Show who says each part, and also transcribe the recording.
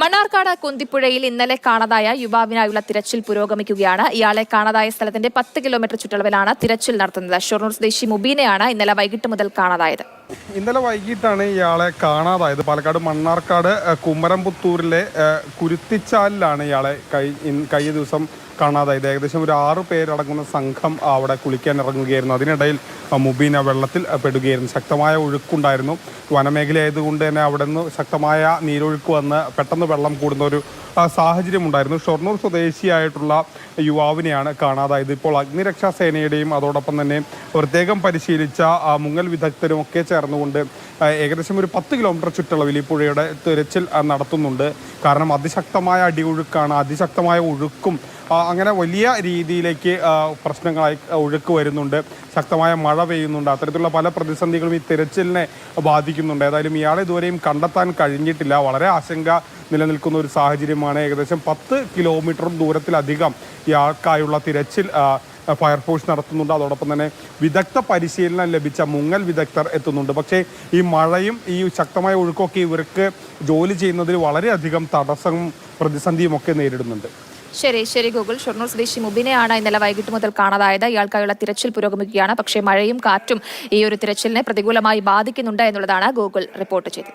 Speaker 1: മണ്ണാർക്കാട് കുന്തിപ്പുഴയിൽ ഇന്നലെ കാണാതായ യുവാവിനായുള്ള തിരച്ചിൽ പുരോഗമിക്കുകയാണ്. ഇയാളെ കാണാതായ സ്ഥലത്തിന്റെ 10 കിലോമീറ്റർ ചുറ്റളവിലാണ് തിരച്ചിൽ നടത്തുന്നത്. ഷൊർണൂർ സ്വദേശി മുബീനെയാണ് ഇന്നലെ വൈകിട്ട് മുതൽ കാണാതായത്.
Speaker 2: ഇന്നലെ വൈകിട്ടാണ് ഇയാളെ കാണാതായത്. പാലക്കാട് മണ്ണാർക്കാട് കുമരംപുത്തൂരിലെ കുരുത്തിച്ചാലിലാണ് ഇയാളെ കഴിഞ്ഞ ദിവസം കാണാതായത്. ഏകദേശം ഒരു 6 പേരടങ്ങുന്ന സംഘം അവിടെ കുളിക്കാൻ ഇറങ്ങുകയായിരുന്നു. അതിനിടയിൽ മുബീന വെള്ളത്തിൽ പെടുകയായിരുന്നു. ശക്തമായ ഒഴുക്കുണ്ടായിരുന്നു. വനമേഖല ആയതുകൊണ്ട് തന്നെ അവിടെ നിന്ന് ശക്തമായ നീരൊഴുക്ക് വന്ന് പെട്ടെന്ന് വെള്ളം കൂടുന്ന ഒരു സാഹചര്യം ഉണ്ടായിരുന്നു. ഷൊർണൂർ സ്വദേശിയായിട്ടുള്ള യുവാവിനെയാണ് കാണാതായത്. ഇപ്പോൾ അഗ്നിരക്ഷാ സേനയുടെയും അതോടൊപ്പം തന്നെ പ്രത്യേകം പരിശീലിച്ച മുങ്ങൽ വിദഗ്ധരും ഒക്കെ ചേർന്നുകൊണ്ട് ഏകദേശം ഒരു 10 കിലോമീറ്റർ ചുറ്റളവിൽ ഈ പുഴയുടെ തിരച്ചിൽ നടത്തുന്നുണ്ട്. കാരണം അതിശക്തമായ അടിയൊഴുക്കാണ്, അതിശക്തമായ ഒഴുക്കും അങ്ങനെ വലിയ രീതിയിലേക്ക് പ്രശ്നങ്ങളായി ഒഴുക്ക് വരുന്നുണ്ട്. ശക്തമായ മഴ പെയ്യുന്നുണ്ട്. അത്തരത്തിലുള്ള പല പ്രതിസന്ധികളും ഈ തിരച്ചിലിനെ ബാധിക്കുന്നുണ്ട്. ഏതായാലും ഇയാളെ ഇതുവരെയും കണ്ടെത്താൻ കഴിഞ്ഞിട്ടില്ല. വളരെ ആശങ്ക നിലനിൽക്കുന്ന ഒരു സാഹചര്യമാണ്. ഏകദേശം 10 കിലോമീറ്റർ ദൂരത്തിലധികം ഇയാൾക്കായുള്ള തിരച്ചിൽ ഫയർഫോഴ്സ് നടത്തുന്നുണ്ട്. അതോടൊപ്പം തന്നെ വിദഗ്ധ പരിശീലനം ലഭിച്ച മുങ്ങൽ വിദഗ്ധർ എത്തുന്നുണ്ട്. പക്ഷേ ഈ മഴയും ഈ ശക്തമായ ഒഴുക്കൊക്കെ ഇവർക്ക് ജോലി ചെയ്യുന്നതിൽ വളരെയധികം തടസ്സവും പ്രതിസന്ധിയും ഒക്കെ നേരിടുന്നുണ്ട്.
Speaker 1: ശരി ഗൂഗിൾ. ഷൊർണൂർ സ്വദേശി മുബിനെയാണ് ഇന്നലെ വൈകിട്ട് മുതൽ കാണാതായത്. ഇയാൾക്കായുള്ള തിരച്ചിൽ പുരോഗമിക്കുകയാണ്. പക്ഷേ മഴയും കാറ്റും ഈ ഒരു തിരച്ചിലിനെ പ്രതികൂലമായി ബാധിക്കുന്നുണ്ട് എന്നുള്ളതാണ് ഗൂഗിൾ റിപ്പോർട്ട് ചെയ്തത്.